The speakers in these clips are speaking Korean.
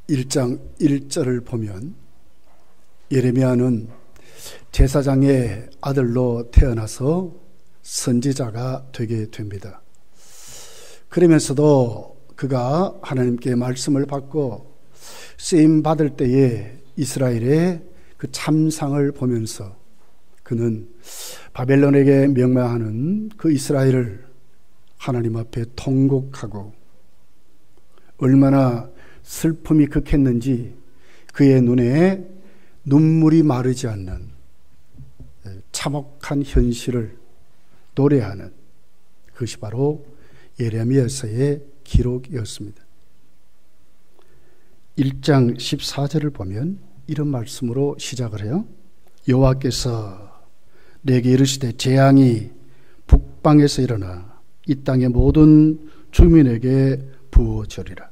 1장 1절을 보면 예레미야는 제사장의 아들로 태어나서 선지자가 되게 됩니다. 그러면서도 그가 하나님께 말씀을 받고 쓰임 받을 때에 이스라엘의 그 참상을 보면서 그는 바벨론에게 명망하는 그 이스라엘을 하나님 앞에 통곡하고 얼마나 슬픔이 극했는지 그의 눈에 눈물이 마르지 않는 참혹한 현실을 노래하는 그것이 바로 예레미야서의 기록이었습니다. 1장 14절을 보면 이런 말씀으로 시작을 해요. 여호와께서 내게 이르시되 재앙이 북방에서 일어나 이 땅의 모든 주민에게 부어지리라.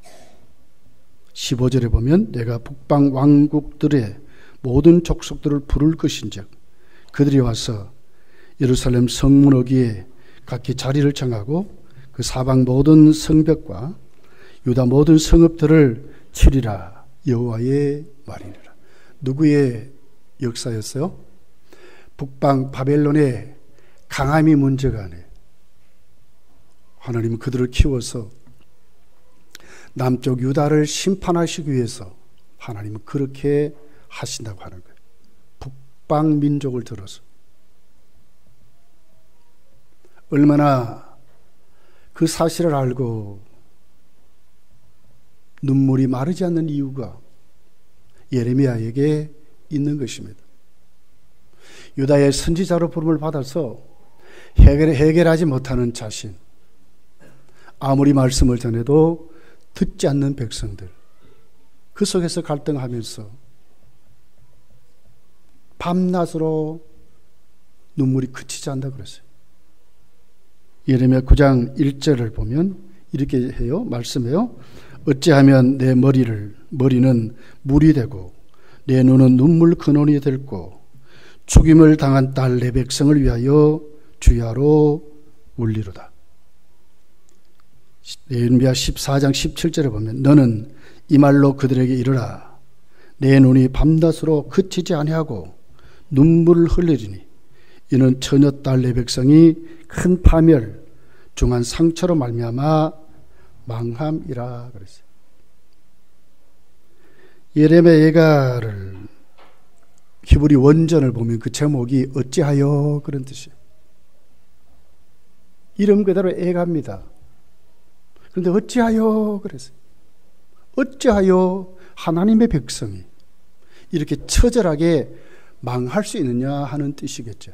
15절에 보면 내가 북방 왕국들의 모든 족속들을 부를 것인즉 그들이 와서 예루살렘 성문 어귀에 각기 자리를 정하고 그 사방 모든 성벽과 유다 모든 성읍들을 치리라. 여호와의 말이니라. 누구의 역사였어요? 북방 바벨론의 강함이 문제가 아니에요. 하나님은 그들을 키워서 남쪽 유다를 심판하시기 위해서 하나님은 그렇게 하신다고 하는 거예요. 북방 민족을 들어서 얼마나 그 사실을 알고 눈물이 마르지 않는 이유가 예레미야에게 있는 것입니다. 유다의 선지자로 부름을 받아서 해결하지 못하는 자신, 아무리 말씀을 전해도 듣지 않는 백성들, 그 속에서 갈등하면서 밤낮으로 눈물이 그치지 않는다 그랬어요. 예레미야 9장 1절을 보면 이렇게 해요. 말씀해요. 어찌하면 내 머리는 물이 되고 내 눈은 눈물 근원이 될고 죽임을 당한 딸 내 백성을 위하여 주야로 울리로다. 예레미야 14장 17절에 보면 너는 이 말로 그들에게 이르라. 내 눈이 밤낮으로 그치지 아니하고 눈물을 흘리리니 이는 처녀 딸 내 백성이 큰 파멸 중한 상처로 말미암아 망함이라 그랬어요. 예레미야 예가를 히브리 원전을 보면 그 제목이 어찌하여 그런 뜻이에요. 이름 그대로 애가입니다. 그런데 어찌하여 그랬어요. 어찌하여 하나님의 백성이 이렇게 처절하게 망할 수 있느냐 하는 뜻이겠죠.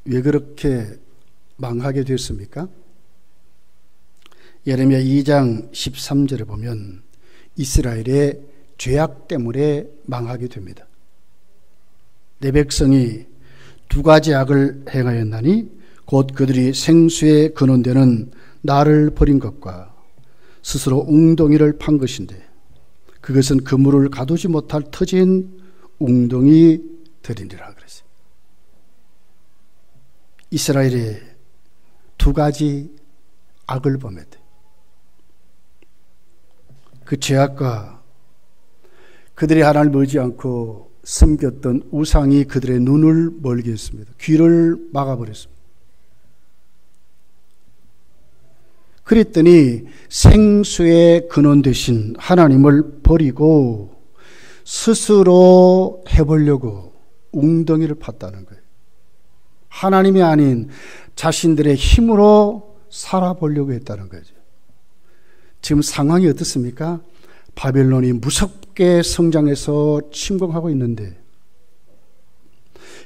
왜 그렇게 망하게 됐습니까? 예레미야 2장 13절에 보면 이스라엘의 죄악 때문에 망하게 됩니다. 내 백성이 두 가지 악을 행하였나니 곧 그들이 생수의 근원되는 나를 버린 것과 스스로 웅덩이를 판 것인데 그것은 그물을 가두지 못할 터진 웅덩이 들이니라 그랬어요. 이스라엘의 두 가지 악을 범했대. 그 죄악과 그들이 하나님을 의지 않고 섬겼던 우상이 그들의 눈을 멀게 했습니다. 귀를 막아버렸습니다. 그랬더니 생수의 근원 되신 하나님을 버리고 스스로 해보려고 웅덩이를 팠다는 거예요. 하나님이 아닌 자신들의 힘으로 살아보려고 했다는 거죠. 지금 상황이 어떻습니까? 바벨론이 무섭게 성장해서 침공하고 있는데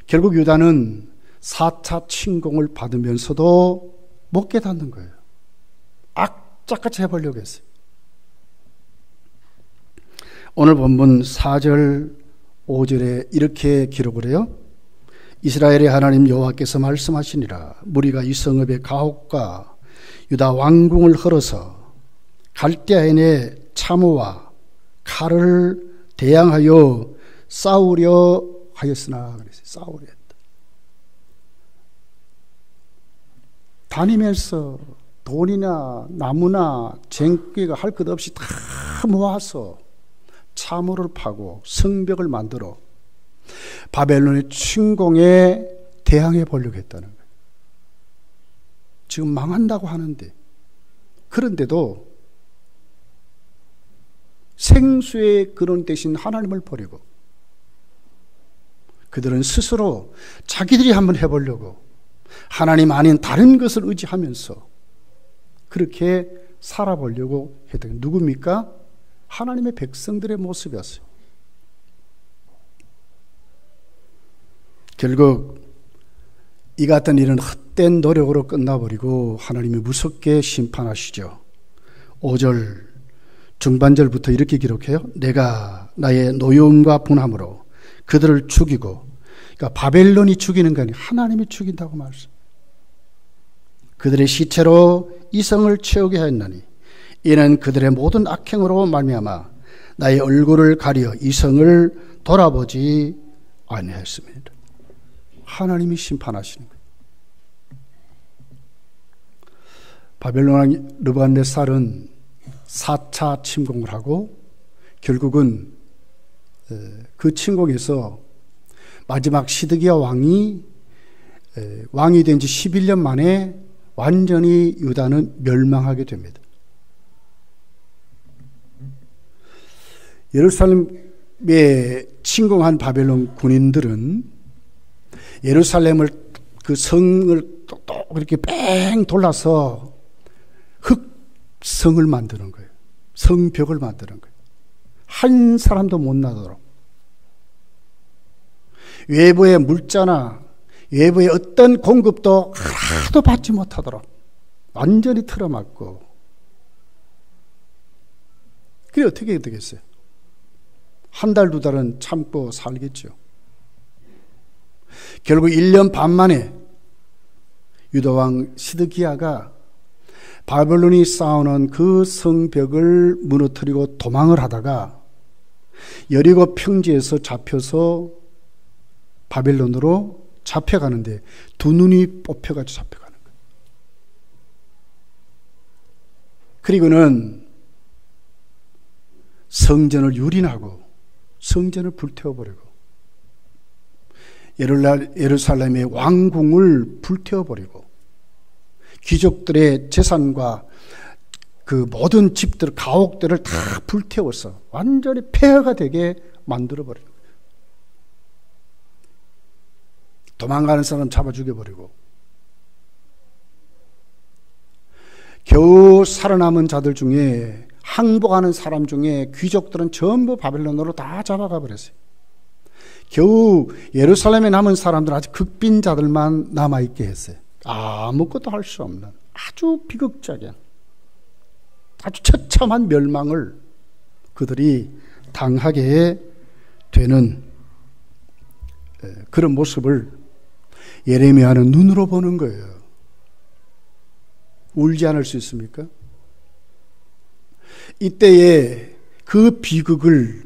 결국 유다는 4차 침공을 받으면서도 못 깨닫는 거예요. 악착같이 해보려고 했어요. 오늘 본문 4절 5절에 이렇게 기록을 해요. 이스라엘의 하나님 여호와께서 말씀하시니라. 무리가 이 성읍의 가옥과 유다 왕궁을 헐어서 갈대아인의 참호와 칼을 대항하여 싸우려 하였으나 그랬어요. 싸우려 했다. 다니면서 돈이나 나무나 쟁기가 할 것 없이 다 모아서 차물을 파고 성벽을 만들어 바벨론의 침공에 대항해 보려고 했다는 거예요. 지금 망한다고 하는데, 그런데도 생수의 근원 대신 하나님을 버리고 그들은 스스로 자기들이 한번 해보려고 하나님 아닌 다른 것을 의지하면서 그렇게 살아보려고 했던 누굽니까? 하나님의 백성들의 모습이었어요. 결국 이 같은 일은 헛된 노력으로 끝나버리고 하나님이 무섭게 심판하시죠. 5절 중반절부터 이렇게 기록해요. 내가 나의 노여움과 분함으로 그들을 죽이고, 그러니까 바벨론이 죽이는 게 아니라 하나님이 죽인다고 말씀. 그들의 시체로 이성을 채우게 하였나니 이는 그들의 모든 악행으로 말미암아 나의 얼굴을 가려 이성을 돌아보지 아니하였습니다. 하나님이 심판하시는 거예요. 바벨론 왕 느부갓네살은 4차 침공을 하고 결국은 그 침공에서 마지막 시드기야 왕이 된 지 11년 만에 완전히 유다는 멸망하게 됩니다. 예루살렘에 침공한 바벨론 군인들은 예루살렘을 그 성을 또 이렇게 뺑 돌아서 흙성을 만드는 거예요. 성벽을 만드는 거예요. 한 사람도 못 나도록. 외부의 물자나 외부의 어떤 공급도 하나도 받지 못하도록 완전히 틀어막고. 그게 어떻게 되겠어요? 한 달, 두 달은 참고 살겠죠. 결국 1년 반 만에 유다왕 시드기야가 바벨론이 쌓아놓은 그 성벽을 무너뜨리고 도망을 하다가 여리고 평지에서 잡혀서 바벨론으로 잡혀가는데 두 눈이 뽑혀가지고 잡혀가는 거예요. 그리고는 성전을 유린하고 성전을 불태워버리고 예루살렘의 왕궁을 불태워버리고 귀족들의 재산과 그 모든 집들, 가옥들을 다 불태워서 완전히 폐허가 되게 만들어버리는 거예요. 도망가는 사람 잡아 죽여버리고 겨우 살아남은 자들 중에 항복하는 사람 중에 귀족들은 전부 바벨론으로 다 잡아가 버렸어요. 겨우 예루살렘에 남은 사람들 아주 극빈자들만 남아있게 했어요. 아무것도 할 수 없는 아주 비극적인 아주 처참한 멸망을 그들이 당하게 되는 그런 모습을 예레미야는 눈으로 보는 거예요. 울지 않을 수 있습니까? 이때에 그 비극을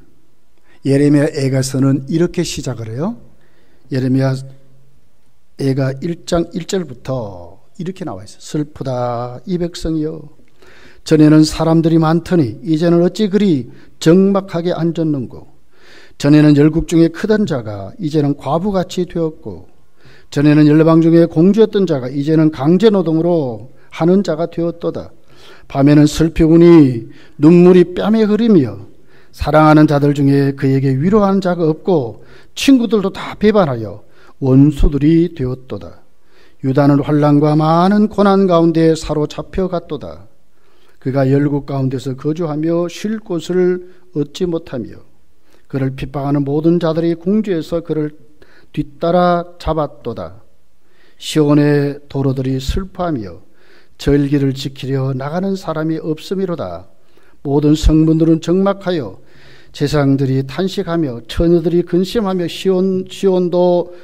예레미야 애가서는 이렇게 시작을 해요. 예레미야 애가 1장 1절부터 이렇게 나와 있어요. 슬프다 이 백성이여, 전에는 사람들이 많더니 이제는 어찌 그리 적막하게 앉았는고. 전에는 열국 중에 크던 자가 이제는 과부같이 되었고, 전에는 열방 중에 공주였던 자가 이제는 강제노동으로 하는 자가 되었도다. 밤에는 슬피우니 눈물이 뺨에 흐르며 사랑하는 자들 중에 그에게 위로하는 자가 없고 친구들도 다 배반하여 원수들이 되었도다. 유다는 환난과 많은 고난 가운데 사로잡혀 갔도다. 그가 열국 가운데서 거주하며 쉴 곳을 얻지 못하며 그를 핍박하는 모든 자들이 궁지에서 그를 뒤따라 잡았도다. 시온의 도로들이 슬퍼하며 절기를 지키려 나가는 사람이 없음이로다. 모든 성문들은 적막하여 제사장들이 탄식하며 처녀들이 근심하며 시온도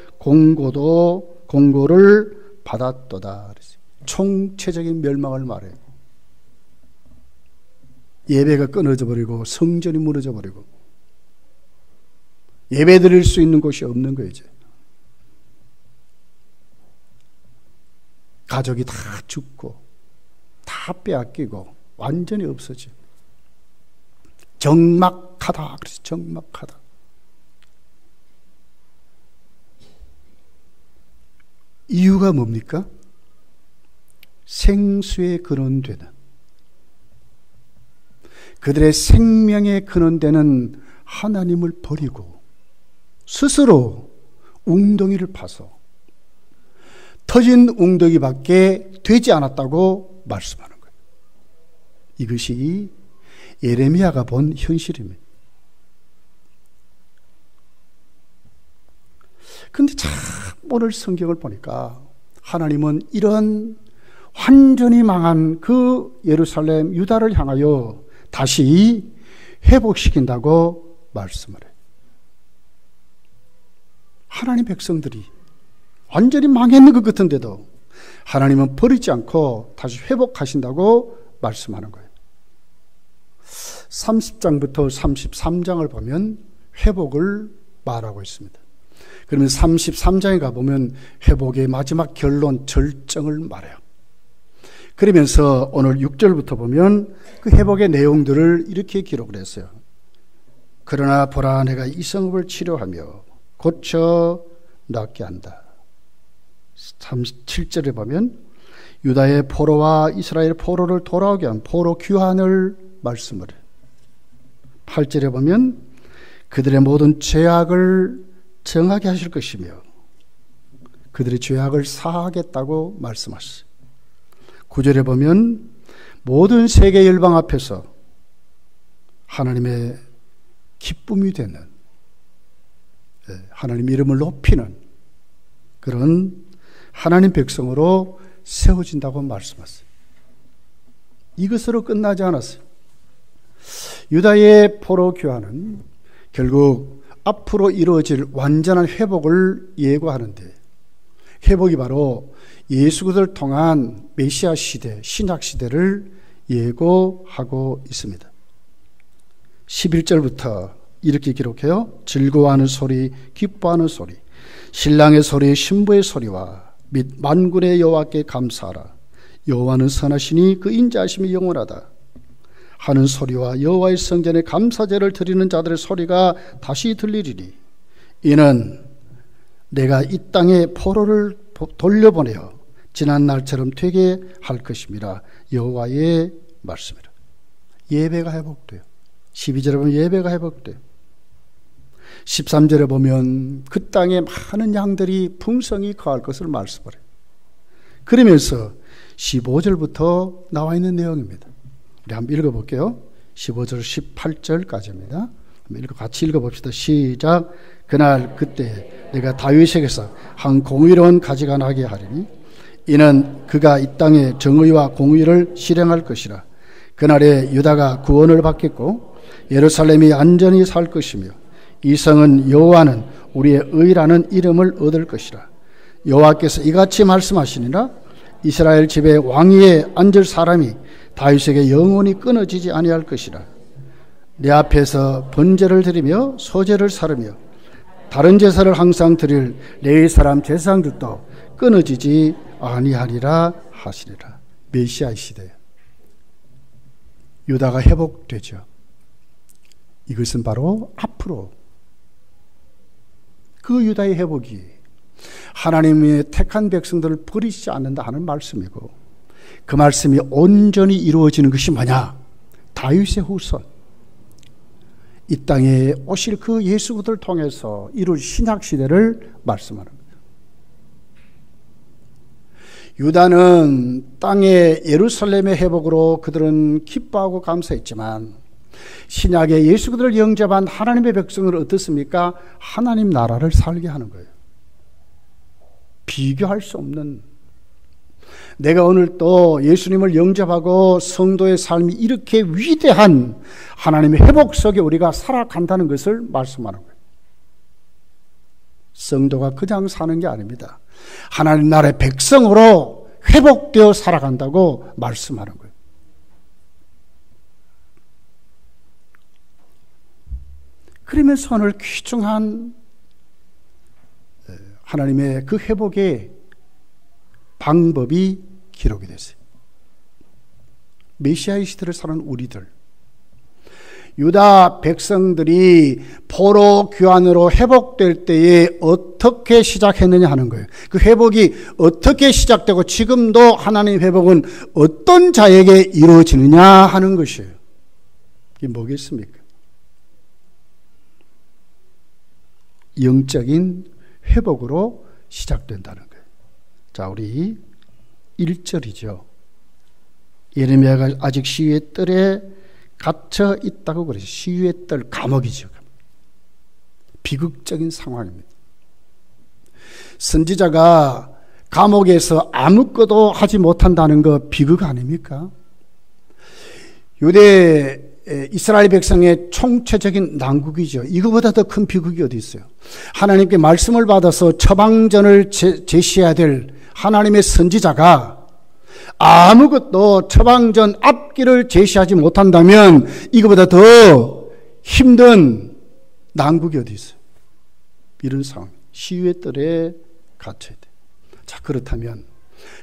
공고를 받았도다. 총체적인 멸망을 말해요. 예배가 끊어져 버리고 성전이 무너져 버리고 예배 드릴 수 있는 곳이 없는 거예요. 이제 가족이 다 죽고 다 다 빼앗기고 완전히 없어져. 적막하다. 그래서 적막하다. 이유가 뭡니까? 생수의 근원되는, 그들의 생명의 근원되는 하나님을 버리고 스스로 웅덩이를 파서 터진 웅덩이밖에 되지 않았다고 말씀하는 거예요. 이것이 예레미야가 본 현실입니다. 그런데 참 오늘 성경을 보니까 하나님은 이런 완전히 망한 그 예루살렘 유다를 향하여 다시 회복시킨다고 말씀을 해요. 하나님 백성들이 완전히 망했는 것 같은데도 하나님은 버리지 않고 다시 회복하신다고 말씀하는 거예요. 30장부터 33장을 보면 회복을 말하고 있습니다. 그러면 33장에 가보면 회복의 마지막 결론, 절정을 말해요. 그러면서 오늘 6절부터 보면 그 회복의 내용들을 이렇게 기록을 했어요. 그러나 보라, 내가 이 성읍을 치료하며 고쳐 낫게 한다. 37절에 보면 유다의 포로와 이스라엘 포로를 돌아오게 한 포로 귀환을 말씀을 해요. 8절에 보면 그들의 모든 죄악을 정하게 하실 것이며 그들의 죄악을 사하겠다고 말씀하셨어요. 9절에 보면 모든 세계 열방 앞에서 하나님의 기쁨이 되는, 하나님 이름을 높이는 그런 하나님 백성으로 세워진다고 말씀하셨어요. 이것으로 끝나지 않았어요. 유다의 포로 교환은 결국 앞으로 이루어질 완전한 회복을 예고하는데, 회복이 바로 예수 그리스도를 통한 메시아 시대, 신약 시대를 예고하고 있습니다. 11절부터 이렇게 기록해요. 즐거워하는 소리, 기뻐하는 소리, 신랑의 소리, 신부의 소리와 및 만군의 여호와께 감사하라. 여호와는 선하시니 그 인자하심이 영원하다 하는 소리와 여호와의 성전에 감사제를 드리는 자들의 소리가 다시 들리리니 이는 내가 이 땅에 포로를 돌려보내어 지난 날처럼 되게 할 것입니다. 여호와의 말씀이라. 예배가 회복돼요. 12절에 보면 예배가 회복돼요. 13절에 보면 그 땅에 많은 양들이 풍성히 거할 것을 말씀을 해요. 그러면서 15절부터 나와 있는 내용입니다. 우리 한번 읽어볼게요. 15절 18절까지입니다. 같이 읽어봅시다. 시작. 그날 그때 내가 다윗에게서 한 공의로운 가지가 나게 하리니 이는 그가 이 땅에 정의와 공의를 실행할 것이라. 그날에 유다가 구원을 받겠고 예루살렘이 안전히 살 것이며 이 성은 여호와는 우리의 의라는 이름을 얻을 것이라. 여호와께서 이같이 말씀하시니라. 이스라엘 집에 왕위에 앉을 사람이 다윗에게 영원히 끊어지지 아니할 것이라. 내 앞에서 번제를 드리며 소제를 사르며 다른 제사를 항상 드릴 레위 사람 제사장들도 끊어지지 아니하리라 하시리라. 메시아의 시대, 유다가 회복되죠. 이것은 바로 앞으로 그 유다의 회복이 하나님의 택한 백성들을 버리지 않는다 하는 말씀이고, 그 말씀이 온전히 이루어지는 것이 뭐냐? 다윗의 후손, 이 땅에 오실 그 예수 그리스도를 통해서 이룰 신약 시대를 말씀하는 거예요. 유다는 땅의 예루살렘의 회복으로 그들은 기뻐하고 감사했지만 신약의 예수 그리스도를 영접한 하나님의 백성은 어떻습니까? 하나님 나라를 살게 하는 거예요. 비교할 수 없는, 내가 오늘 또 예수님을 영접하고 성도의 삶이 이렇게 위대한 하나님의 회복 속에 우리가 살아간다는 것을 말씀하는 거예요. 성도가 그냥 사는 게 아닙니다. 하나님 나라의 백성으로 회복되어 살아간다고 말씀하는 거예요. 그러면서 오늘 귀중한 하나님의 그 회복의 방법이 기록이 됐어요. 메시아의 시대를 사는 우리들, 유다 백성들이 포로 귀환으로 회복될 때에 어떻게 시작했느냐 하는 거예요. 그 회복이 어떻게 시작되고 지금도 하나님의 회복은 어떤 자에게 이루어지느냐 하는 것이에요. 이게 뭐겠습니까? 영적인 회복으로 시작된다는 거예요. 자, 우리 1절이죠. 예레미야가 아직 시위의 뜰에 갇혀 있다고 그러죠. 시위의 뜰, 감옥이죠. 비극적인 상황입니다. 선지자가 감옥에서 아무것도 하지 못한다는 거 비극 아닙니까? 유대 이스라엘 백성의 총체적인 난국이죠. 이거보다 더 큰 비극이 어디 있어요? 하나님께 말씀을 받아서 처방전을 제시해야 될 하나님의 선지자가 아무것도 처방전 앞길을 제시하지 못한다면 이거보다 더 힘든 난국이 어디 있어요? 이런 상황, 시위의 뜰에 갇혀야 돼. 자, 그렇다면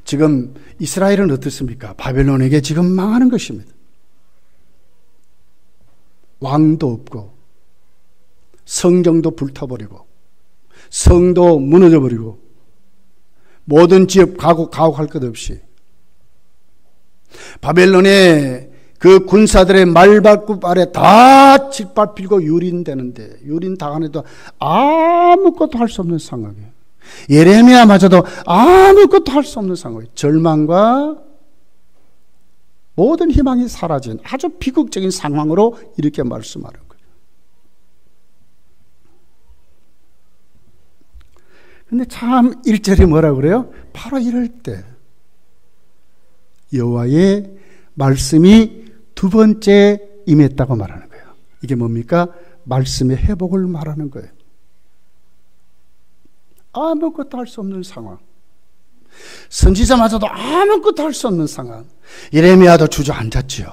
지금 이스라엘은 어떻습니까? 바벨론에게 지금 망하는 것입니다. 왕도 없고 성경도 불타버리고 성도 무너져버리고 모든 지역 가곡할 것 없이 바벨론의 그 군사들의 말발굽 아래 다 짓밟히고 유린되는데, 유린당하는데도 아무것도 할 수 없는 상황이에요. 예레미야마저도 아무것도 할 수 없는 상황이에요. 절망과 모든 희망이 사라진 아주 비극적인 상황으로 이렇게 말씀하는 거예요. 근데 참 1절이 뭐라고 그래요? 바로 이럴 때 여호와의 말씀이 두 번째 임했다고 말하는 거예요. 이게 뭡니까? 말씀의 회복을 말하는 거예요. 아무것도 할 수 없는 상황. 선지자마저도 아무것도 할 수 없는 상황. 예레미야도 주저앉았지요.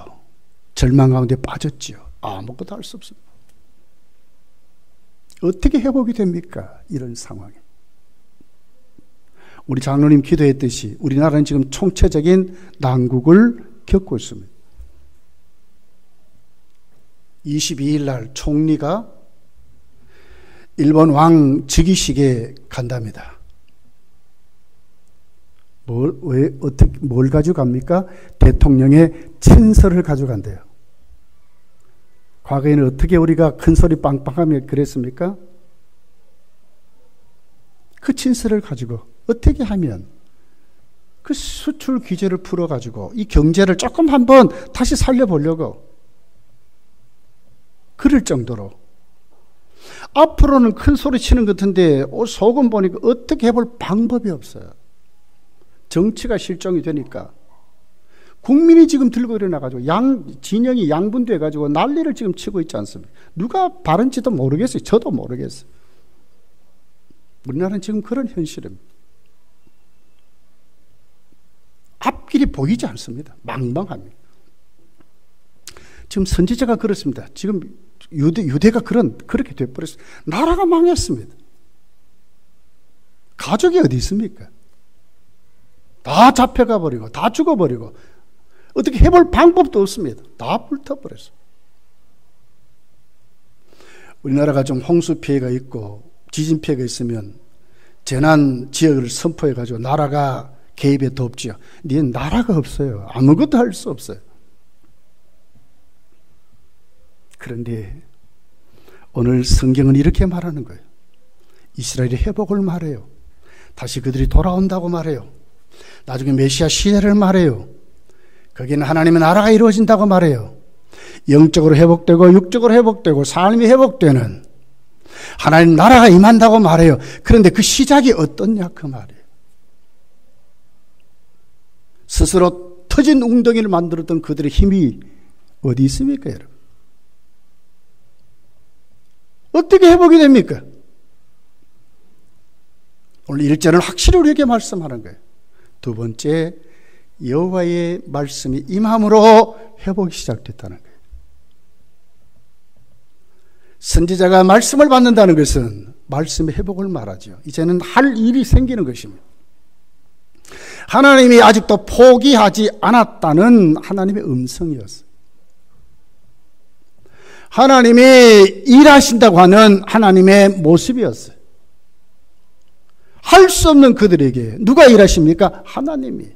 절망 가운데 빠졌지요. 아무것도 할 수 없습니다. 어떻게 회복이 됩니까? 이런 상황에. 우리 장로님 기도했듯이 우리나라는 지금 총체적인 난국을 겪고 있습니다. 22일 날 총리가 일본 왕 즉위식에 간답니다. 뭘 가져갑니까? 대통령의 친서를 가져간대요. 과거에는 어떻게 우리가 큰 소리 빵빵하며 그랬습니까? 그 친서를 가지고 어떻게 하면 그 수출 규제를 풀어가지고 이 경제를 조금 한번 다시 살려보려고 그럴 정도로 앞으로는 큰 소리 치는 것 같은데 속은 보니까 어떻게 해볼 방법이 없어요. 정치가 실종이 되니까 국민이 지금 들고 일어나가지고 진영이 양분돼가지고 난리를 지금 치고 있지 않습니까? 누가 바른지도 모르겠어요. 저도 모르겠어요. 우리나라는 지금 그런 현실입니다. 앞길이 보이지 않습니다. 망망합니다. 지금 선지자가 그렇습니다. 지금 유대가 그렇게 돼버렸어요. 나라가 망했습니다. 가족이 어디 있습니까? 다 잡혀가 버리고 다 죽어버리고 어떻게 해볼 방법도 없습니다. 다 불타버렸어요. 우리나라가 좀 홍수 피해가 있고 지진 피해가 있으면 재난 지역을 선포해가지고 나라가 개입에 돕지요. 니는 나라가 없어요. 아무것도 할 수 없어요. 그런데 오늘 성경은 이렇게 말하는 거예요. 이스라엘의 회복을 말해요. 다시 그들이 돌아온다고 말해요. 나중에 메시아 시대를 말해요. 거기는 하나님의 나라가 이루어진다고 말해요. 영적으로 회복되고 육적으로 회복되고 삶이 회복되는 하나님 나라가 임한다고 말해요. 그런데 그 시작이 어떻냐 그 말이에요. 스스로 터진 웅덩이를 만들었던 그들의 힘이 어디 있습니까, 여러분? 어떻게 회복이 됩니까? 오늘 1절은 확실히 우리에게 말씀하는 거예요. 두 번째, 여호와의 말씀이 임함으로 회복이 시작됐다는 거예요. 선지자가 말씀을 받는다는 것은 말씀의 회복을 말하죠. 이제는 할 일이 생기는 것입니다. 하나님이 아직도 포기하지 않았다는 하나님의 음성이었어요. 하나님이 일하신다고 하는 하나님의 모습이었어요. 할 수 없는 그들에게 누가 일하십니까? 하나님이.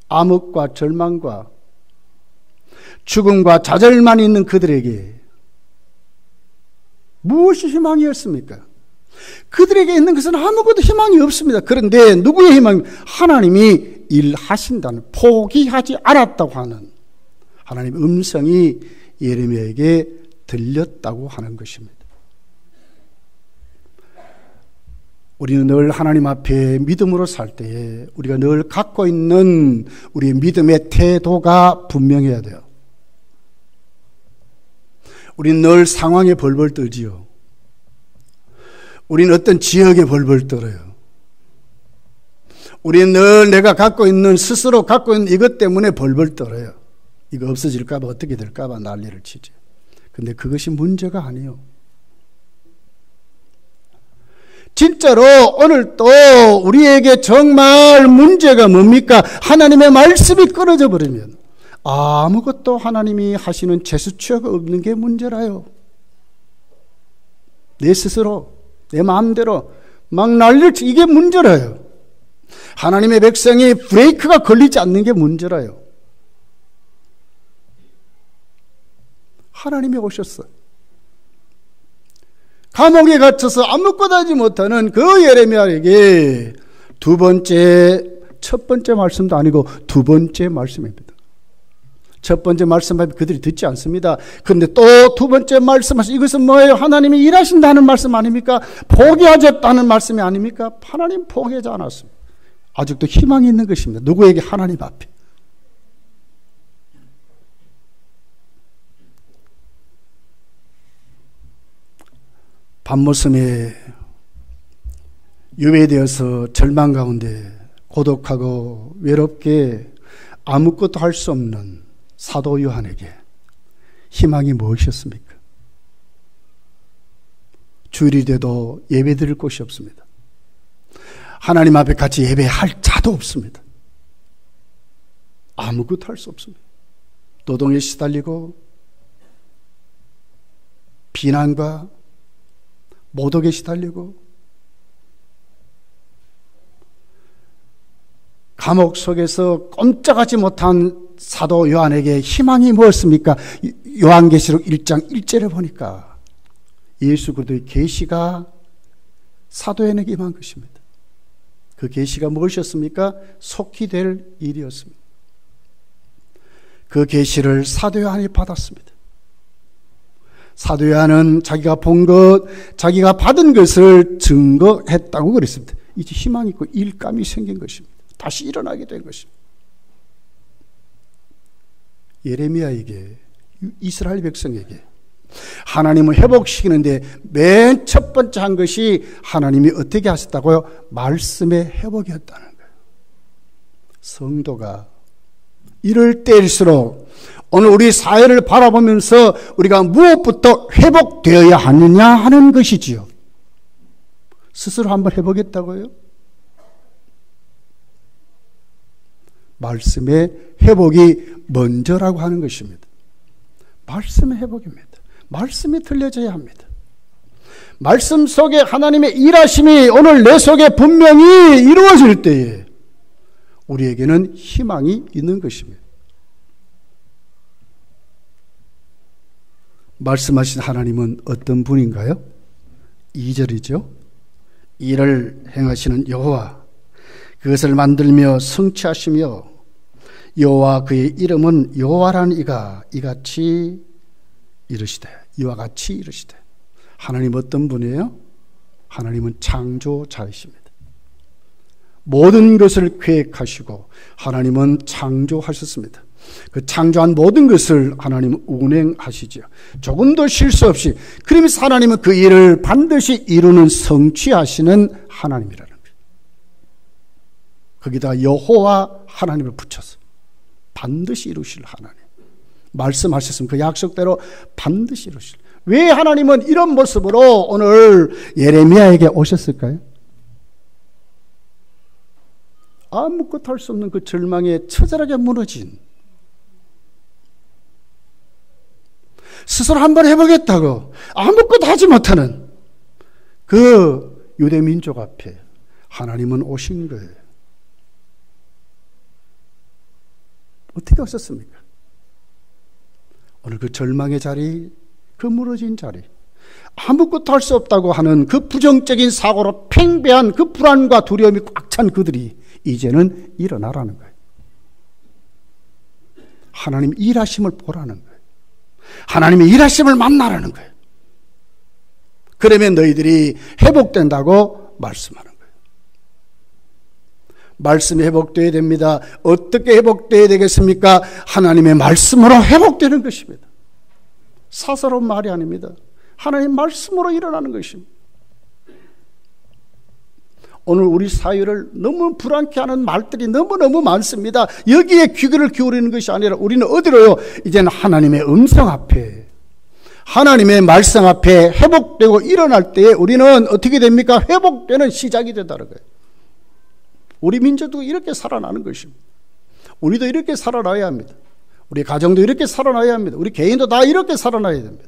암흑과 절망과 죽음과 좌절만 있는 그들에게 무엇이 희망이었습니까? 그들에게 있는 것은 아무것도 희망이 없습니다. 그런데 누구의 희망? 하나님이 일하신다는, 포기하지 않았다고 하는 하나님의 음성이 예레미야에게 들렸다고 하는 것입니다. 우리는 늘 하나님 앞에 믿음으로 살 때에 우리가 늘 갖고 있는 우리의 믿음의 태도가 분명해야 돼요. 우리는 늘 상황에 벌벌 떨지요. 우리는 어떤 지역에 벌벌 떨어요. 우리는 늘 내가 갖고 있는, 스스로 갖고 있는 이것 때문에 벌벌 떨어요. 이거 없어질까 봐, 어떻게 될까 봐 난리를 치지. 근데 그것이 문제가 아니에요. 진짜로 오늘 또 우리에게 정말 문제가 뭡니까? 하나님의 말씀이 끊어져 버리면 아무것도 하나님이 하시는 제스처가 없는 게 문제라요. 내 스스로, 내 마음대로 막 난리를 치고, 이게 문제라요. 하나님의 백성이 브레이크가 걸리지 않는 게 문제라요. 하나님이 오셨어요. 감옥에 갇혀서 아무것도 하지 못하는 그 예레미야에게 첫 번째 말씀도 아니고 두 번째 말씀입니다. 첫 번째 말씀하면 그들이 듣지 않습니다. 그런데 또 두 번째 말씀하시, 이것은 뭐예요? 하나님이 일하신다는 말씀 아닙니까? 포기하셨다는 말씀이 아닙니까? 하나님 포기하지 않았습니다. 아직도 희망이 있는 것입니다. 누구에게? 하나님 앞에. 밤모섬에 유배되어서 절망 가운데 고독하고 외롭게 아무것도 할 수 없는 사도 요한에게 희망이 무엇이었습니까? 주일이 돼도 예배 드릴 곳이 없습니다. 하나님 앞에 같이 예배할 자도 없습니다. 아무것도 할 수 없습니다. 노동에 시달리고 비난과 모독에 시달리고 감옥 속에서 꼼짝하지 못한 사도 요한에게 희망이 무엇입니까? 요한계시록 1장 1절에 보니까 예수 그리스도의 계시가 사도 요한에게 임한 것입니다. 그 계시가 무엇이었습니까? 속히 될 일이었습니다. 그 계시를 사도 요한이 받았습니다. 사도 요한은 자기가 본 것, 자기가 받은 것을 증거했다고 그랬습니다. 이제 희망이 있고 일감이 생긴 것입니다. 다시 일어나게 된 것입니다. 예레미야에게, 이스라엘 백성에게 하나님을 회복시키는데 맨 첫 번째 한 것이 하나님이 어떻게 하셨다고요? 말씀의 회복이었다는 거예요. 성도가 이럴 때일수록 오늘 우리 사회를 바라보면서 우리가 무엇부터 회복되어야 하느냐 하는 것이지요. 스스로 한번 해보겠다고요? 말씀의 회복이 먼저라고 하는 것입니다. 말씀의 회복입니다. 말씀이 들려져야 합니다. 말씀 속에 하나님의 일하심이 오늘 내 속에 분명히 이루어질 때에 우리에게는 희망이 있는 것입니다. 말씀하신 하나님은 어떤 분인가요? 2절이죠. 일을 행하시는 여호와, 그것을 만들며 성취하시며 여호와 그의 이름은 여호와라는 이가 이같이 이르시되, 이와 같이 이르시되. 하나님 어떤 분이에요? 하나님은 창조자이십니다. 모든 것을 계획하시고 하나님은 창조하셨습니다. 그 창조한 모든 것을 하나님은 운행하시죠. 조금도 실수 없이. 그러면서 하나님은 그 일을 반드시 이루는, 성취하시는 하나님이라는 거예요. 거기다 여호와 하나님을 붙여서 반드시 이루실 하나님. 말씀하셨으면 그 약속대로 반드시 이루실. 왜 하나님은 이런 모습으로 오늘 예레미야에게 오셨을까요? 아무것도 할 수 없는 그 절망에 처절하게 무너진, 스스로 한번 해보겠다고 아무것도 하지 못하는 그 유대 민족 앞에 하나님은 오신 거예요. 어떻게 오셨습니까? 오늘 그 절망의 자리, 그 무너진 자리, 아무것도 할 수 없다고 하는 그 부정적인 사고로 팽배한 그 불안과 두려움이 꽉 찬 그들이 이제는 일어나라는 거예요. 하나님 일하심을 보라는 거예요. 하나님의 일하심을 만나라는 거예요. 그러면 너희들이 회복된다고 말씀하는 거예요. 말씀이 회복되어야 됩니다. 어떻게 회복되어야 되겠습니까? 하나님의 말씀으로 회복되는 것입니다. 사사로운 말이 아닙니다. 하나님 말씀으로 일어나는 것입니다. 오늘 우리 사회를 너무 불안케 하는 말들이 너무너무 많습니다. 여기에 귀를 기울이는 것이 아니라 우리는 어디로요? 이제는 하나님의 음성 앞에, 하나님의 말씀 앞에 회복되고 일어날 때에 우리는 어떻게 됩니까? 회복되는 시작이 된다는 거예요. 우리 민족도 이렇게 살아나는 것입니다. 우리도 이렇게 살아나야 합니다. 우리 가정도 이렇게 살아나야 합니다. 우리 개인도 다 이렇게 살아나야 됩니다.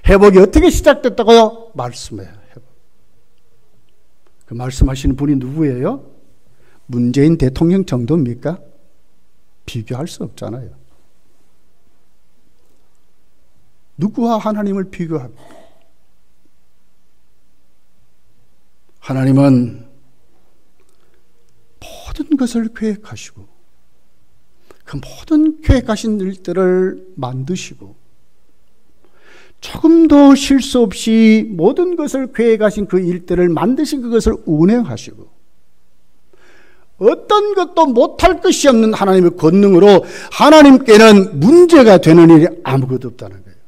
회복이 어떻게 시작됐다고요? 말씀이에요. 그 말씀하시는 분이 누구예요? 문재인 대통령 정도입니까? 비교할 수 없잖아요. 누구와 하나님을 비교합니까? 하나님은 모든 것을 계획하시고 그 모든 계획하신 일들을 만드시고 조금도 실수 없이 모든 것을 계획하신 그 일들을 만드신 그것을 운행하시고 어떤 것도 못할 것이 없는 하나님의 권능으로 하나님께는 문제가 되는 일이 아무것도 없다는 거예요.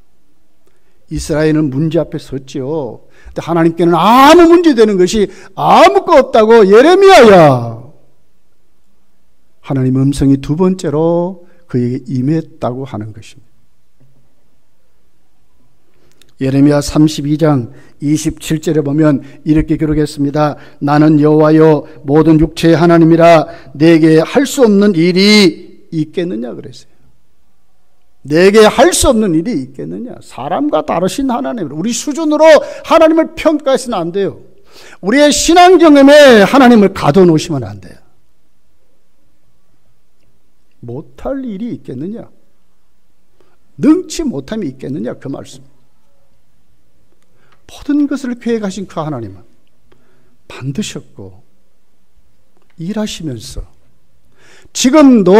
이스라엘은 문제 앞에 섰지요. 근데 하나님께는 아무 문제 되는 것이 아무것도 없다고 예레미야야. 하나님의 음성이 두 번째로 그에게 임했다고 하는 것입니다. 예레미야 32장 27절에 보면 이렇게 기록했습니다. 나는 여호와여 모든 육체의 하나님이라 내게 할 수 없는 일이 있겠느냐 그랬어요. 내게 할 수 없는 일이 있겠느냐. 사람과 다르신 하나님, 우리 수준으로 하나님을 평가해서는 안 돼요. 우리의 신앙 경험에 하나님을 가둬놓으시면 안 돼요. 못할 일이 있겠느냐, 능치 못함이 있겠느냐, 그 말씀. 모든 것을 계획하신 그 하나님은 만드셨고 일하시면서 지금도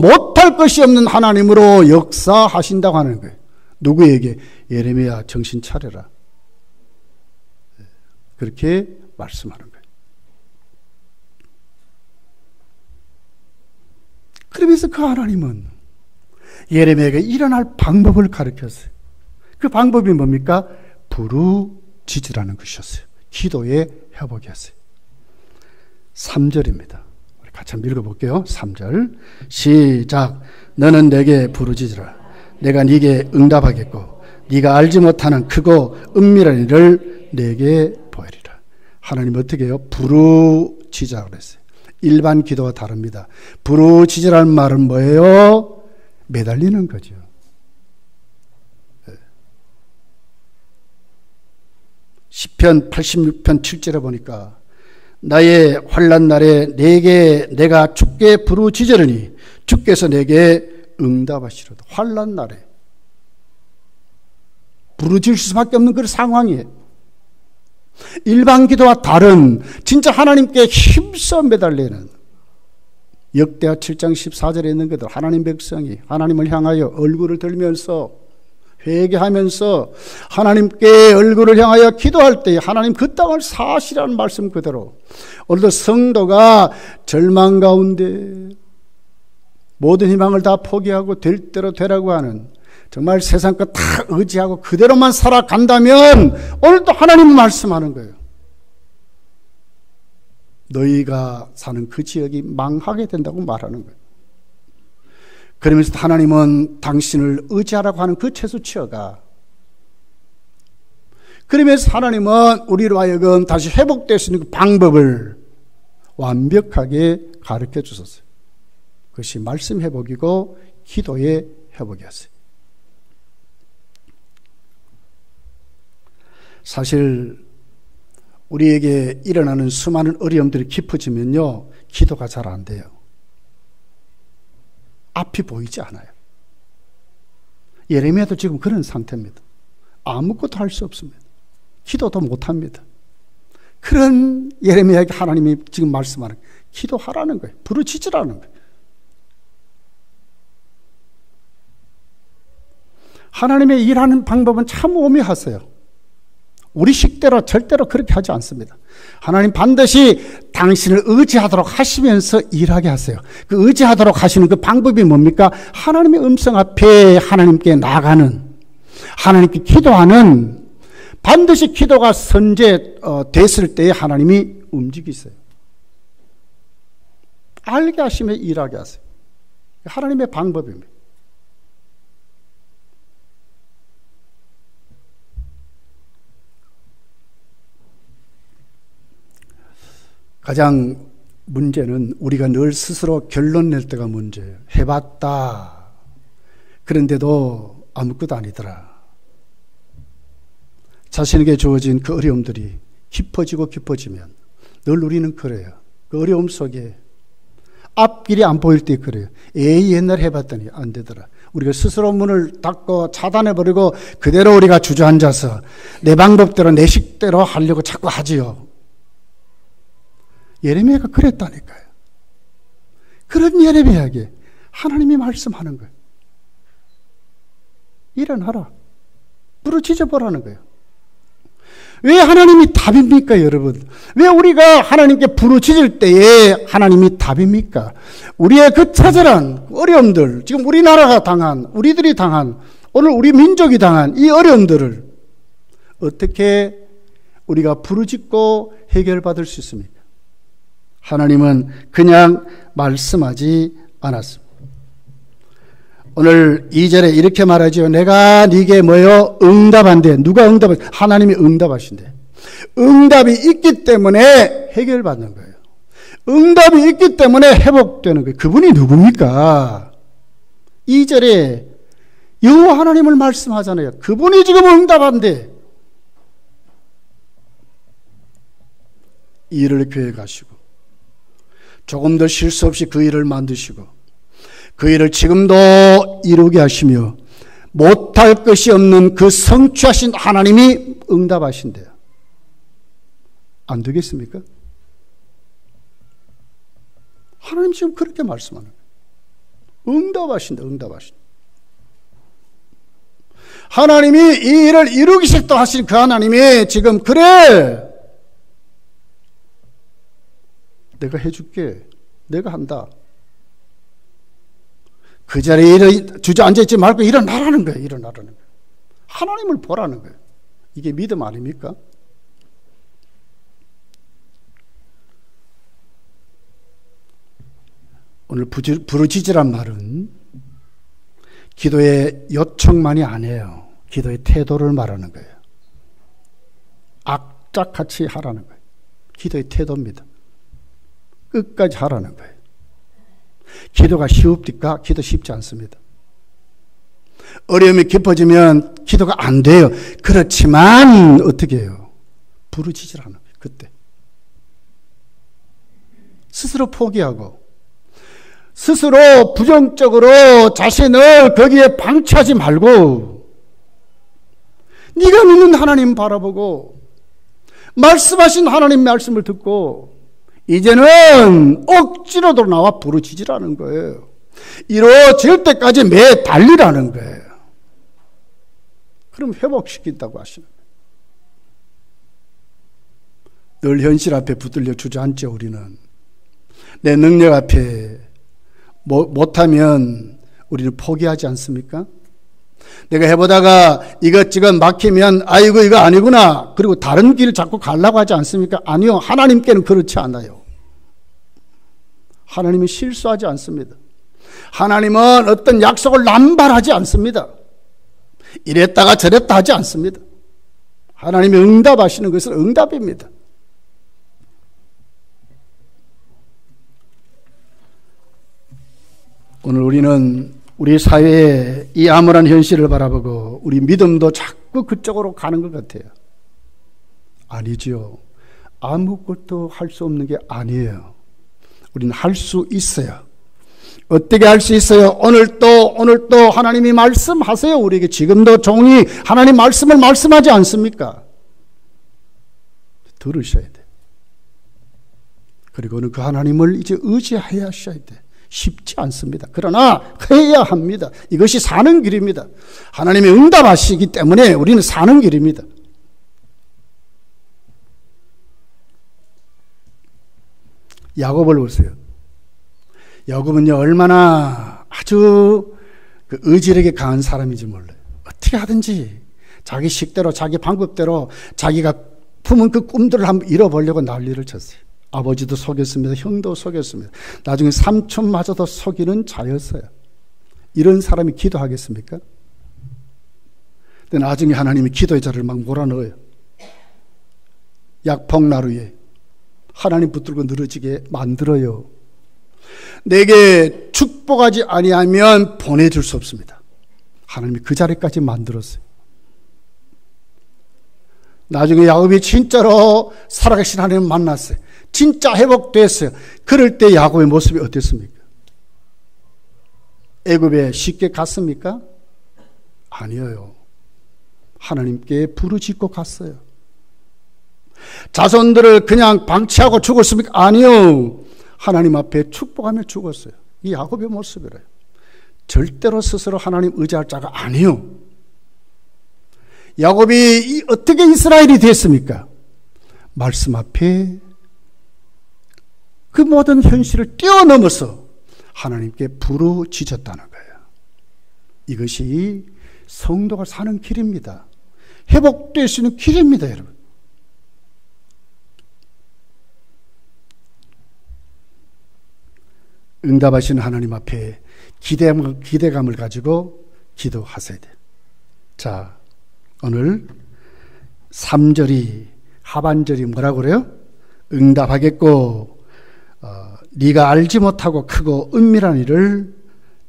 못할 것이 없는 하나님으로 역사하신다고 하는 거예요. 누구에게? 예레미야 정신 차려라. 그렇게 말씀하는 거예요. 그러면서 그 하나님은 예레미야에게 일어날 방법을 가르쳤어요. 그 방법이 뭡니까? 부르짖으라는 것이었어요. 기도의 회복이었어요. 3절입니다. 우리 같이 한번 읽어볼게요. 3절 시작. 너는 내게 부르짖으라. 내가 네게 응답하겠고 네가 알지 못하는 크고 은밀한 일을 내게 보이리라. 하나님 어떻게 해요? 부르짖으라 그랬어요. 일반 기도와 다릅니다. 부르짖으라는 말은 뭐예요? 매달리는 거죠. 시편 86편 7절에 보니까 나의 환난 날에 내가 주께 부르짖으리니 주께서 내게 응답하시리로다. 환난 날에 부르짖을 수밖에 없는 그런 상황이에요. 일반 기도와 다른 진짜 하나님께 힘써 매달리는 역대하 7장 14절에 있는 것들, 하나님 백성이 하나님을 향하여 얼굴을 들면서 회개하면서 하나님께 얼굴을 향하여 기도할 때 하나님 그 땅을 사시라는 말씀 그대로 오늘도 성도가 절망 가운데 모든 희망을 다 포기하고 될 대로 되라고 하는 정말 세상 것 다 의지하고 그대로만 살아간다면 오늘도 하나님 말씀하는 거예요. 너희가 사는 그 지역이 망하게 된다고 말하는 거예요. 그러면서 하나님은 당신을 의지하라고 하는 그 채수치어가 그러면서 하나님은 우리로 하여금 다시 회복될 수 있는 그 방법을 완벽하게 가르쳐 주셨어요. 그것이 말씀 회복이고 기도의 회복이었어요. 사실 우리에게 일어나는 수많은 어려움들이 깊어지면요, 기도가 잘 안 돼요. 앞이 보이지 않아요. 예레미야도 지금 그런 상태입니다. 아무것도 할 수 없습니다. 기도도 못합니다. 그런 예레미야에게 하나님이 지금 말씀하는 거예요. 기도하라는 거예요. 부르짖으라는 거예요. 하나님의 일하는 방법은 참 오묘하세요. 우리 식대로 절대로 그렇게 하지 않습니다. 하나님 반드시 당신을 의지하도록 하시면서 일하게 하세요. 그 의지하도록 하시는 그 방법이 뭡니까? 하나님의 음성 앞에 하나님께 나가는, 하나님께 기도하는, 반드시 기도가 선제됐을 때에 하나님이 움직이세요. 알게 하시며 일하게 하세요. 하나님의 방법입니다. 가장 문제는 우리가 늘 스스로 결론 낼 때가 문제예요. 해봤다. 그런데도 아무것도 아니더라. 자신에게 주어진 그 어려움들이 깊어지고 깊어지면 늘 우리는 그래요. 그 어려움 속에 앞길이 안 보일 때 그래요. 에이, 옛날 해봤더니 안 되더라. 우리가 스스로 문을 닫고 차단해버리고 그대로 우리가 주저앉아서 내 방법대로 내 식대로 하려고 자꾸 하지요. 예레미야가 그랬다니까요. 그런 예레미야에게 하나님이 말씀하는 거예요. 일어나라. 부르짖어 보라는 거예요. 왜 하나님이 답입니까, 여러분? 왜 우리가 하나님께 부르짖을 때에 하나님이 답입니까? 우리의 그 처절한 어려움들, 지금 우리나라가 당한, 우리들이 당한, 오늘 우리 민족이 당한 이 어려움들을 어떻게 우리가 부르짖고 해결받을 수 있습니까? 하나님은 그냥 말씀하지 않았습니다. 오늘 2절에 이렇게 말하죠. 내가 네게 뭐요? 응답한대. 누가 응답하신대? 하나님이 응답하신대. 응답이 있기 때문에 해결받는 거예요. 응답이 있기 때문에 회복되는 거예요. 그분이 누굽니까? 2절에 여호와 하나님을 말씀하잖아요. 그분이 지금 응답한대. 이 일을 계획하시고 조금 더 실수 없이 그 일을 만드시고 그 일을 지금도 이루게 하시며 못할 것이 없는 그 성취하신 하나님이 응답하신대요. 안 되겠습니까? 하나님 지금 그렇게 말씀하는 거예요. 응답하신다, 응답하신다. 하나님이 이 일을 이루기 싫다 하신 그 하나님이 지금 그래, 내가 해줄게. 내가 한다. 그 자리에 주저앉아있지 말고 일어나라는 거예요. 일어나라는 거예요. 하나님을 보라는 거예요. 이게 믿음 아닙니까? 오늘 부르짖으란 말은 기도의 요청만이 아니에요. 기도의 태도를 말하는 거예요. 악착같이 하라는 거예요. 기도의 태도입니다. 끝까지 하라는 거예요. 기도가 쉬웁니까? 기도 쉽지 않습니다. 어려움이 깊어지면 기도가 안 돼요. 그렇지만 어떻게 해요? 부르짖으라는 거예요. 그때 스스로 포기하고 스스로 부정적으로 자신을 거기에 방치하지 말고 네가 믿는 하나님 바라보고 말씀하신 하나님 말씀을 듣고 이제는 억지로도 나와 부르짖으라는 거예요. 이루어질 때까지 매 달리라는 거예요. 그럼 회복시킨다고 하시는 거예요. 늘 현실 앞에 붙들려 주저앉죠. 우리는 내 능력 앞에 못하면 우리는 포기하지 않습니까? 내가 해보다가 이것저것 막히면 아이고 이거 아니구나. 그리고 다른 길을 자꾸 가려고 하지 않습니까? 아니요. 하나님께는 그렇지 않아요. 하나님은 실수하지 않습니다. 하나님은 어떤 약속을 남발하지 않습니다. 이랬다가 저랬다 하지 않습니다. 하나님이 응답하시는 것은 응답입니다. 오늘 우리는 우리 사회의 이 암울한 현실을 바라보고 우리 믿음도 자꾸 그쪽으로 가는 것 같아요. 아니지요. 아무것도 할 수 없는 게 아니에요. 우리는 할 수 있어요. 어떻게 할 수 있어요? 오늘 또 하나님이 말씀하세요. 우리에게 지금도 종이 하나님 말씀을 말씀하지 않습니까? 들으셔야 돼. 그리고는 그 하나님을 이제 의지해야 하셔야 돼. 쉽지 않습니다. 그러나 해야 합니다. 이것이 사는 길입니다. 하나님이 응답하시기 때문에 우리는 사는 길입니다. 야곱을 보세요. 야곱은요, 얼마나 아주 그 의지력이 강한 사람인지 몰라요. 어떻게 하든지 자기 식대로, 자기 방법대로 자기가 품은 그 꿈들을 한번 이뤄보려고 난리를 쳤어요. 아버지도 속였습니다. 형도 속였습니다. 나중에 삼촌마저도 속이는 자였어요. 이런 사람이 기도하겠습니까? 근데 나중에 하나님이 기도의 자를 막 몰아넣어요. 약폭나루에 하나님 붙들고 늘어지게 만들어요. 내게 축복하지 아니하면 보내줄 수 없습니다. 하나님이 그 자리까지 만들었어요. 나중에 야곱이 진짜로 살아계신 하나님을 만났어요. 진짜 회복됐어요. 그럴 때 야곱의 모습이 어땠습니까? 애굽에 쉽게 갔습니까? 아니에요. 하나님께 부르짖고 갔어요. 자손들을 그냥 방치하고 죽었습니까? 아니요. 하나님 앞에 축복하며 죽었어요. 이 야곱의 모습이래요. 절대로 스스로 하나님 의지할 자가 아니요. 야곱이 어떻게 이스라엘이 됐습니까? 말씀 앞에 그 모든 현실을 뛰어넘어서 하나님께 부르짖었다는 거예요. 이것이 성도가 사는 길입니다. 회복될 수 있는 길입니다, 여러분. 응답하시는 하나님 앞에 기대감을 가지고 기도하셔야 돼요. 자, 오늘 3절이 하반절이 뭐라고 그래요? 응답하겠고 네가 알지 못하고 크고 은밀한 일을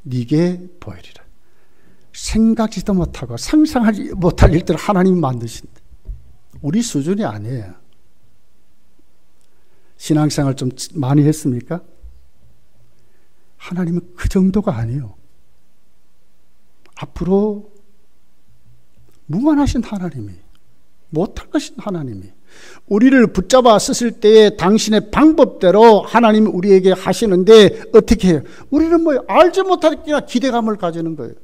네게 보이리라. 생각지도 못하고 상상하지 못할 일들을 하나님이 만드신다. 우리 수준이 아니에요. 신앙생활 좀 많이 했습니까? 하나님은 그 정도가 아니에요. 앞으로 무한하신 하나님이, 못할 것인 하나님이 우리를 붙잡아 쓰실 때에 당신의 방법대로 하나님이 우리에게 하시는데 어떻게 해요? 우리는 뭐 알지 못하기나 기대감을 가지는 거예요.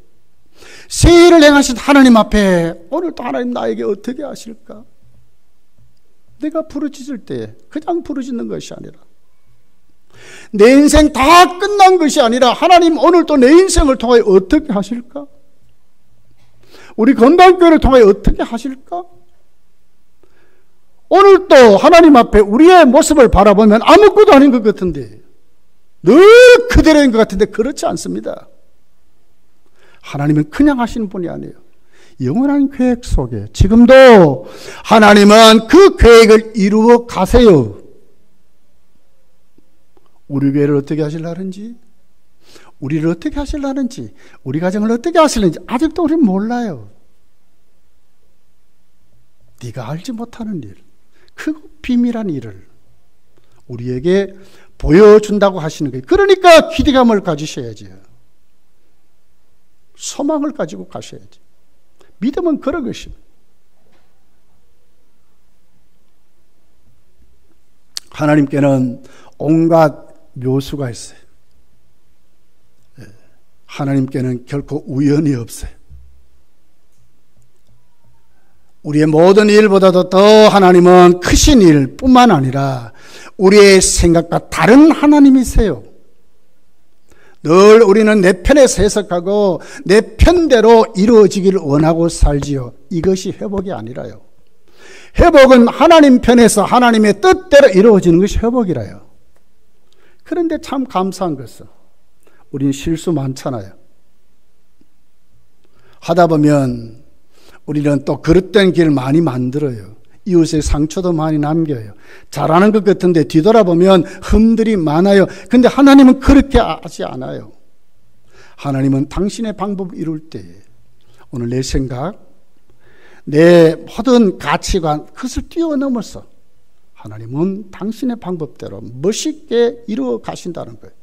새 일을 행하신 하나님 앞에 오늘 또 하나님 나에게 어떻게 하실까? 내가 부르짖을 때 그냥 부르짖는 것이 아니라 내 인생 다 끝난 것이 아니라 하나님 오늘 또 내 인생을 통하여 어떻게 하실까? 우리 건강교회를 통하여 어떻게 하실까? 오늘 또 하나님 앞에 우리의 모습을 바라보면 아무것도 아닌 것 같은데 늘 그대로인 것 같은데 그렇지 않습니다. 하나님은 그냥 하시는 분이 아니에요. 영원한 계획 속에 지금도 하나님은 그 계획을 이루어 가세요. 우리 교회를 어떻게 하시려는지, 우리를 어떻게 하시려는지, 우리 가정을 어떻게 하시려는지 아직도 우리는 몰라요. 네가 알지 못하는 일, 그 비밀한 일을 우리에게 보여준다고 하시는 거예요. 그러니까 기대감을 가지셔야죠. 소망을 가지고 가셔야지. 믿음은 그런 것입니다. 하나님께는 온갖 묘수가 있어요. 하나님께는 결코 우연이 없어요. 우리의 모든 일보다도 더 하나님은 크신 일뿐만 아니라 우리의 생각과 다른 하나님이세요. 늘 우리는 내 편에서 해석하고 내 편대로 이루어지기를 원하고 살지요. 이것이 회복이 아니라요. 회복은 하나님 편에서 하나님의 뜻대로 이루어지는 것이 회복이라요. 그런데 참 감사한 것은 우리는 실수 많잖아요. 하다 보면 우리는 또 그릇된 길 많이 만들어요. 이웃의 상처도 많이 남겨요. 잘하는 것 같은데 뒤돌아보면 흠들이 많아요. 근데 하나님은 그렇게 하지 않아요. 하나님은 당신의 방법을 이룰 때에 오늘 내 생각, 내 모든 가치관, 그것을 뛰어넘어서 하나님은 당신의 방법대로 멋있게 이루어 가신다는 거예요.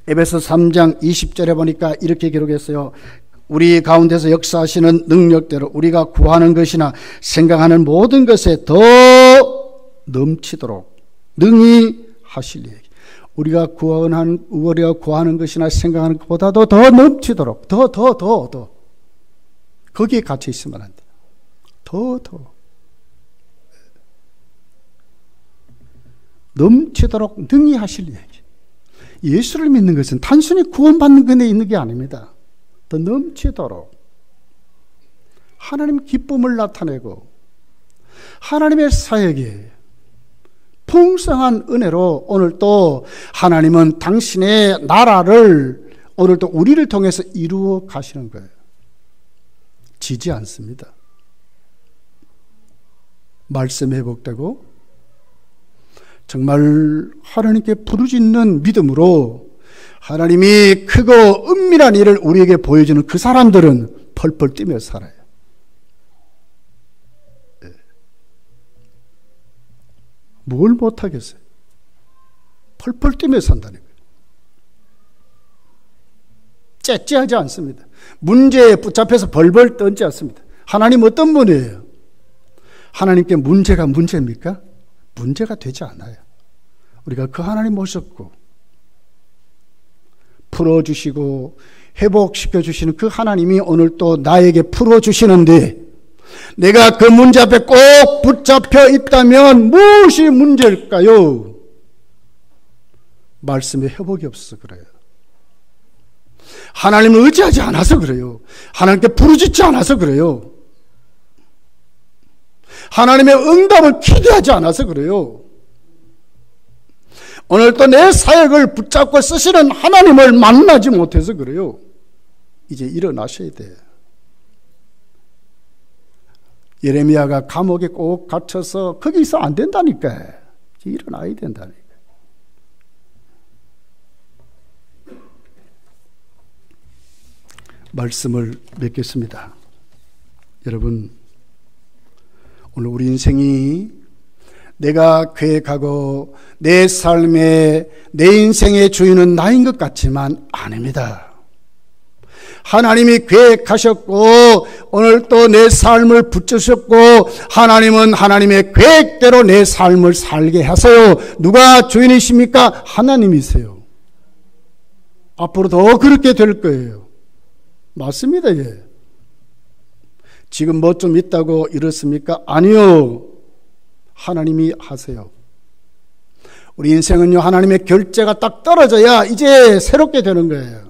에베소 3장 20절에 보니까 이렇게 기록했어요. 우리 가운데서 역사하시는 능력대로 우리가 구하는 것이나 생각하는 모든 것에 더 넘치도록 능히 하시리에. 우리가 구하는 것이나 생각하는 것보다도 더 넘치도록 더 거기에 갇혀 있으면 안 돼. 더 넘치도록 능히 하실 얘기. 예수를 믿는 것은 단순히 구원받는 것에 있는 게 아닙니다. 더 넘치도록 하나님 기쁨을 나타내고 하나님의 사역에 풍성한 은혜로 오늘 또 하나님은 당신의 나라를 오늘 또 우리를 통해서 이루어 가시는 거예요. 지지 않습니다. 말씀 회복되고 정말 하나님께 부르짖는 믿음으로 하나님이 크고 은밀한 일을 우리에게 보여주는 그 사람들은 펄펄 뛰며 살아요. 뭘 못하겠어요? 펄펄 뛰며 산다는 거예요. 째째하지 않습니다. 문제에 붙잡혀서 벌벌 떨지 않습니다. 하나님 어떤 분이에요? 하나님께 문제가 문제입니까? 문제가 되지 않아요. 우리가 그 하나님 모셨고 풀어주시고 회복시켜주시는 그 하나님이 오늘 또 나에게 풀어주시는데 내가 그 문제 앞에 꼭 붙잡혀 있다면 무엇이 문제일까요? 말씀에 회복이 없어서 그래요. 하나님을 의지하지 않아서 그래요. 하나님께 부르짖지 않아서 그래요. 하나님의 응답을 기대하지 않아서 그래요. 오늘 또 내 사역을 붙잡고 쓰시는 하나님을 만나지 못해서 그래요. 이제 일어나셔야 돼요. 예레미야가 감옥에 꼭 갇혀서 거기 있어 안 된다니까. 이제 일어나야 된다니까. 말씀을 맺겠습니다. 여러분, 오늘 우리 인생이 내가 계획하고 내 삶의 내 인생의 주인은 나인 것 같지만 아닙니다. 하나님이 계획하셨고 오늘 또 내 삶을 붙드셨고 하나님은 하나님의 계획대로 내 삶을 살게 하세요. 누가 주인이십니까? 하나님이세요. 앞으로 더 그렇게 될 거예요. 맞습니다. 예. 지금 뭐 좀 있다고 이렇습니까? 아니요. 하나님이 하세요. 우리 인생은요, 하나님의 결제가 딱 떨어져야 이제 새롭게 되는 거예요.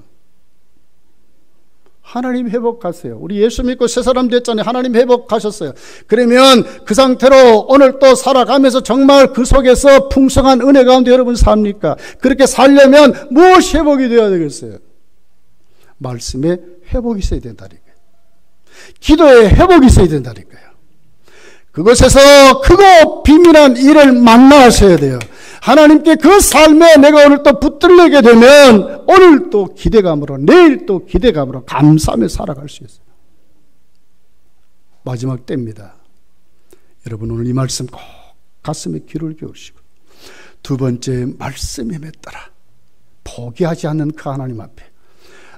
하나님 회복하세요. 우리 예수 믿고 새 사람 됐잖아요. 하나님 회복하셨어요. 그러면 그 상태로 오늘 또 살아가면서 정말 그 속에서 풍성한 은혜 가운데 여러분 삽니까? 그렇게 살려면 무엇이 회복이 되어야 되겠어요? 말씀에 회복이 있어야 된다니까요. 기도에 회복이 있어야 된다니까요. 그곳에서 크고 비밀한 일을 만나셔야 돼요. 하나님께 그 삶에 내가 오늘 또 붙들리게 되면 오늘 또 기대감으로 내일 또 기대감으로 감사하며 살아갈 수 있어요. 마지막 때입니다. 여러분 오늘 이 말씀 꼭 가슴에 귀를 기울이시고 두 번째 말씀에 맺따라 포기하지 않는 그 하나님 앞에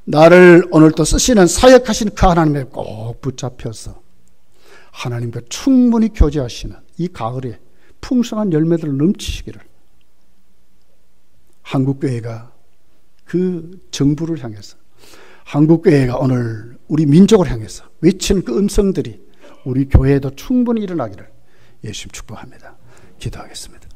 나를 오늘 또 쓰시는 사역하시는 그 하나님에 꼭 붙잡혀서 하나님과 충분히 교제하시는 이 가을에 풍성한 열매들을 넘치시기를 한국교회가 그 정부를 향해서 한국교회가 오늘 우리 민족을 향해서 외치는 그 음성들이 우리 교회에도 충분히 일어나기를 예수님 축복합니다. 기도하겠습니다.